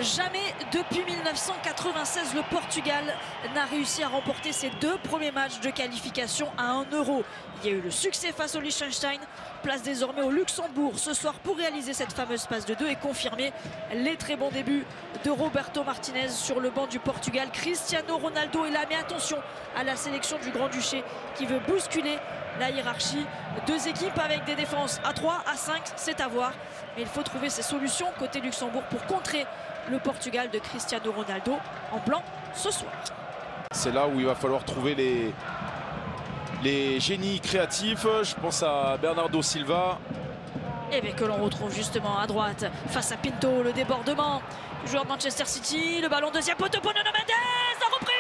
Jamais depuis 1996, le Portugal n'a réussi à remporter ses 2 premiers matchs de qualification à un Euro. Il y a eu le succès face au Liechtenstein, place désormais au Luxembourg ce soir pour réaliser cette fameuse passe de 2 et confirmer les très bons débuts de Roberto Martinez sur le banc du Portugal. Cristiano Ronaldo est là, mais attention à la sélection du Grand-Duché qui veut bousculer la hiérarchie. 2 équipes avec des défenses à 3, à 5, c'est à voir. Mais il faut trouver ces solutions côté Luxembourg pour contrer le Portugal de Cristiano Ronaldo en blanc ce soir. C'est là où il va falloir trouver les génies créatifs. Je pense à Bernardo Silva. Et bien que l'on retrouve justement à droite face à Pinto, le débordement du joueur de Manchester City, le ballon deuxième poteau pour Nuno Mendes, la reprise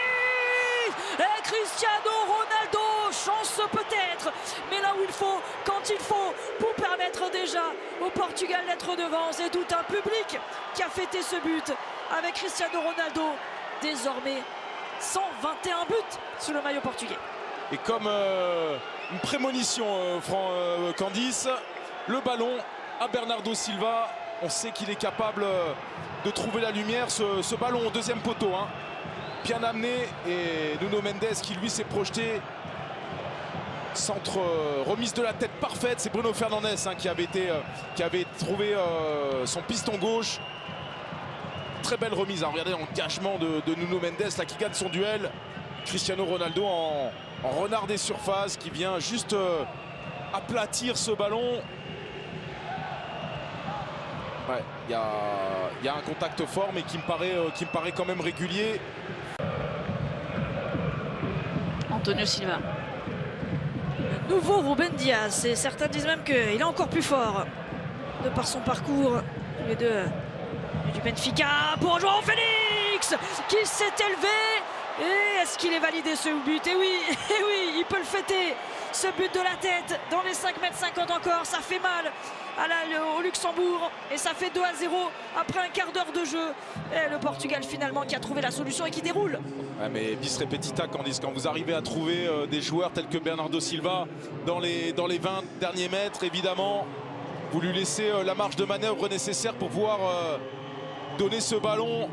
et Cristiano Ronaldo, chance peut-être, mais là où il faut, quand il faut, pour permettre déjà au Portugal d'être devant. C'est tout un public qui a fêté ce but avec Cristiano Ronaldo, désormais 121 buts sous le maillot portugais. Et comme une prémonition, Candice, le ballon à Bernardo Silva. On sait qu'il est capable de trouver la lumière. Ce ballon au deuxième poteau, hein, bien amené. Et Nuno Mendes qui lui s'est projeté. Centre remise de la tête parfaite. C'est Bruno Fernandes hein, qui avait trouvé son piston gauche. Très belle remise. Hein. Regardez l'engagement de Nuno Mendes là, qui gagne son duel. Cristiano Ronaldo en renard des surfaces qui vient juste aplatir ce ballon. Ouais, il y a un contact fort mais qui me paraît quand même régulier. Antonio Silva. Le nouveau Ruben Dias, et certains disent même qu'il est encore plus fort de par son parcours. Les deux du Benfica pour João Félix qui s'est élevé. Et est-ce qu'il est validé ce but? Et oui, il peut le fêter. Ce but de la tête dans les 5,50 m encore, ça fait mal au Luxembourg et ça fait 2-0 après un quart d'heure de jeu. Et le Portugal finalement qui a trouvé la solution et qui déroule. Ouais, mais bis repetita, Candice, quand vous arrivez à trouver des joueurs tels que Bernardo Silva dans les 20 derniers mètres, évidemment, vous lui laissez la marge de manœuvre nécessaire pour pouvoir donner ce ballon.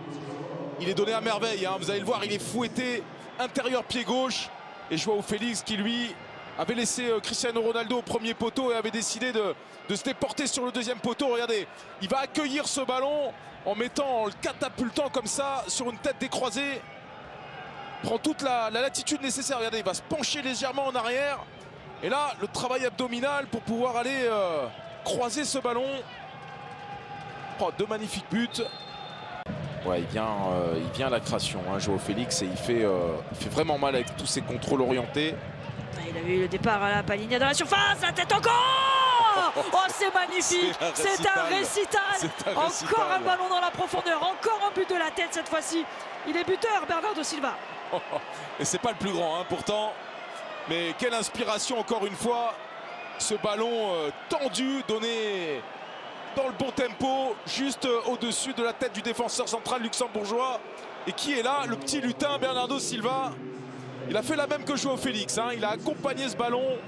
Il est donné à merveille, hein. Vous allez le voir, il est fouetté intérieur pied gauche. Et João Félix qui lui avait laissé Cristiano Ronaldo au premier poteau et avait décidé de se déporter sur le deuxième poteau. Regardez, il va accueillir ce ballon en le catapultant comme ça sur une tête décroisée. Prend toute la latitude nécessaire. Regardez, il va se pencher légèrement en arrière. Et là, le travail abdominal pour pouvoir aller croiser ce ballon. Oh, 2 magnifiques buts. Ouais, il vient à la création, hein, João Félix, et il fait vraiment mal avec tous ses contrôles orientés. Il a vu le départ à la Palhinha dans la surface, la tête encore. Oh, c'est magnifique, c'est un récital. Encore un ballon dans la profondeur, encore un but de la tête cette fois-ci. Il est buteur, Bernardo Silva. Et c'est pas le plus grand, hein, pourtant. Mais quelle inspiration encore une fois. Ce ballon tendu, donné dans le bon tempo, juste au-dessus de la tête du défenseur central luxembourgeois. Et qui est là? Le petit lutin Bernardo Silva. Il a fait la même que João Félix, hein. Il a accompagné ce ballon.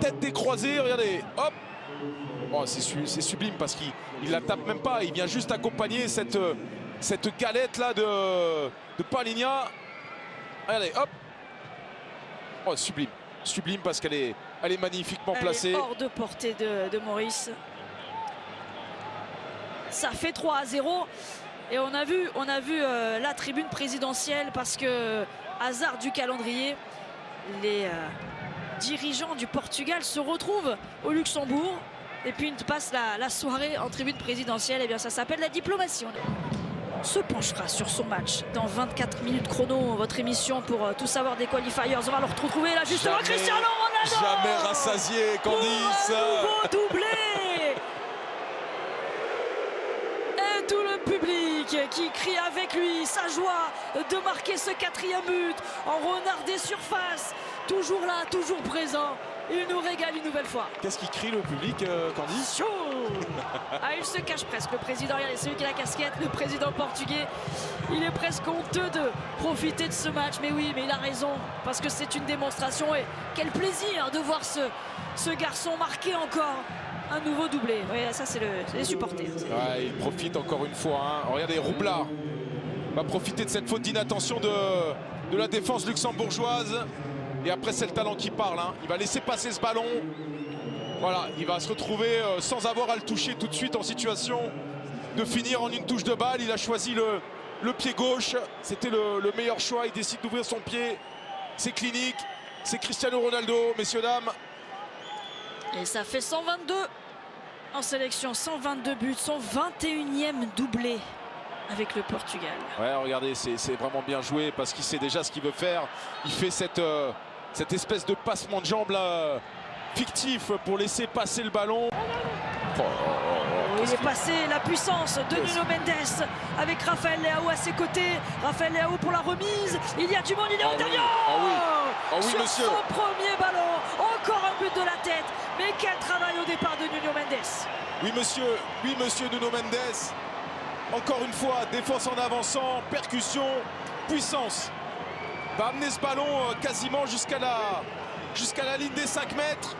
Tête décroisée, regardez, hop. Oh, c'est sublime parce qu'il la tape même pas. Il vient juste accompagner cette galette là de Palhinha. Regardez, hop. Oh, sublime. Sublime parce qu'elle est magnifiquement placée. Elle est hors de portée de Maurice. Ça fait 3-0. Et on a vu la tribune présidentielle parce que, hasard du calendrier, les dirigeants du Portugal se retrouvent au Luxembourg et puis ils passent la soirée en tribune présidentielle. Et bien ça s'appelle la diplomatie. On se penchera sur son match dans 24 minutes chrono, votre émission pour tout savoir des qualifiers. On va le retrouver là justement, Cristiano Ronaldo. Jamais rassasié, Candice. Pour un nouveau doublé. Et tout le public qui crie avec lui sa joie de marquer ce 4e but en renard des surfaces. Toujours là, toujours présent. Il nous régale une nouvelle fois. Qu'est-ce qu'il crie le public, Candice? Il se cache presque, le président. Regardez, c'est lui qui a la casquette, le président portugais. Il est presque honteux de profiter de ce match. Mais oui, mais il a raison, parce que c'est une démonstration. Et quel plaisir de voir ce garçon marquer encore un nouveau doublé. Oui, ça c'est les supporters. Ouais, il profite encore une fois. Hein. Regardez, Roubla va profiter de cette faute d'inattention de la défense luxembourgeoise. Et après, c'est le talent qui parle. Hein. Il va laisser passer ce ballon. Voilà, il va se retrouver sans avoir à le toucher tout de suite en situation de finir en une touche de balle. Il a choisi le pied gauche. C'était le meilleur choix. Il décide d'ouvrir son pied. C'est clinique. C'est Cristiano Ronaldo, messieurs, dames. Et ça fait 122 en sélection. 122 buts. Son 21e doublé avec le Portugal. Ouais, regardez, c'est vraiment bien joué parce qu'il sait déjà ce qu'il veut faire. Il fait cette espèce de passement de jambes là, fictif pour laisser passer le ballon. Il est passé, la puissance de Nuno Mendes avec Rafael Leao à ses côtés. Rafael Leao pour la remise. Il y a du monde, il est intérieur. Ah oui, sur monsieur. Son premier ballon, encore un but de la tête. Mais quel travail au départ de Nuno Mendes. Oui, monsieur Nuno Mendes. Encore une fois, défense en avançant, percussion, puissance. Va amener ce ballon quasiment jusqu'à la ligne des 5 mètres.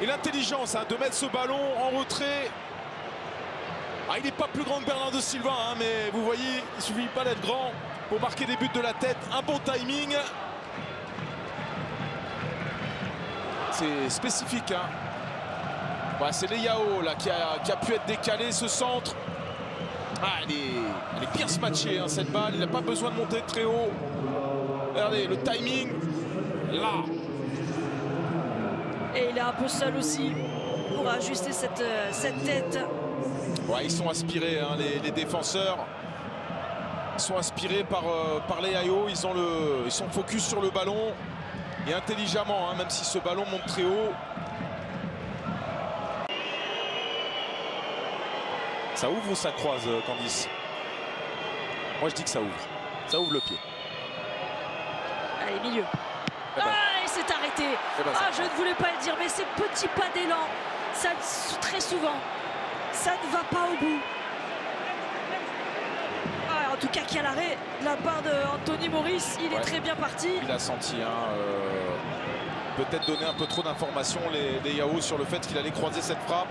Et l'intelligence de mettre ce ballon en retrait. Ah, il n'est pas plus grand que Bernardo Silva, hein, mais vous voyez, il ne suffit pas d'être grand pour marquer des buts de la tête. Un bon timing. C'est spécifique. Hein. Ouais, c'est Leao là, qui a pu être décalé, ce centre. Ah, elle est bien matchée, hein, cette balle. Il n'a pas besoin de monter très haut. Regardez, le timing, là. Et il est un peu seul aussi pour ajuster cette tête. Ouais, ils sont aspirés, hein, les défenseurs. Ils sont aspirés par Leao. Ils sont focus sur le ballon. Et intelligemment, hein, même si ce ballon monte très haut. Ça ouvre ou ça croise, Candice? Moi, je dis que ça ouvre. Ça ouvre le pied. Allez, milieu. Eh ben. Ah, il s'est arrêté. Eh ben, je ne voulais pas le dire, mais ces petits pas d'élan, ça, très souvent, ça ne va pas au bout. Ah, en tout cas, qu'il y a l'arrêt de la part d'Anthony Maurice. Il est très bien parti. Il a senti, hein, peut-être donner un peu trop d'informations, les Yao, sur le fait qu'il allait croiser cette frappe.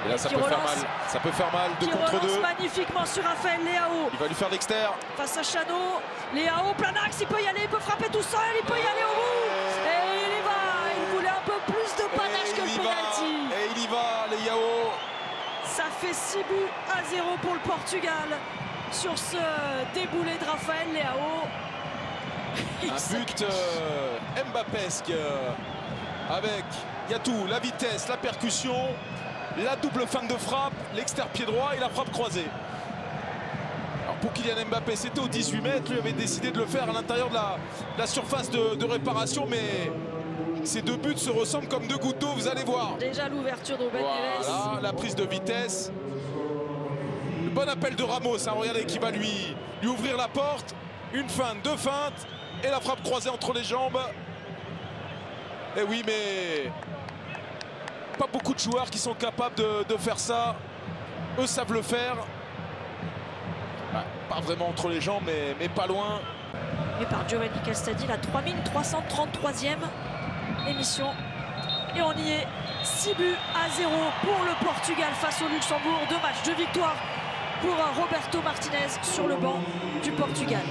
Et là, ça peut faire mal. Ça peut faire mal. 2 contre 2. Magnifiquement sur Rafael Leao. Il va lui faire l'extérieur. Face à Chano. Leao, plein axe. Il peut y aller. Il peut frapper tout seul. Il peut y aller au bout. Et il y va. Il voulait un peu plus de panache que le penalty. Et il y va, Leao. Ça fait 6 buts à 0 pour le Portugal sur ce déboulé de Rafael Leao. Un but Mbappesque avec, il y a tout, la vitesse, la percussion, la double feinte de frappe, l'extérieur pied droit et la frappe croisée. Alors pour Kylian Mbappé, c'était au 18 mètres, lui avait décidé de le faire à l'intérieur de la surface de réparation, mais ces 2 buts se ressemblent comme 2 gouttes d'eau, vous allez voir. Déjà l'ouverture de Ben Neves. Voilà, la prise de vitesse. Le bon appel de Ramos, hein, regardez, qui va lui ouvrir la porte. Une feinte, 2 feintes et la frappe croisée entre les jambes. Et oui, mais pas beaucoup de joueurs qui sont capables de faire ça. Eux savent le faire. Bah, pas vraiment entre les jambes, mais pas loin. Et par Giovanni Castadi, la 3333e émission. Et on y est. 6 buts à 0 pour le Portugal face au Luxembourg. 2 matchs de victoire pour Roberto Martinez sur le banc du Portugal.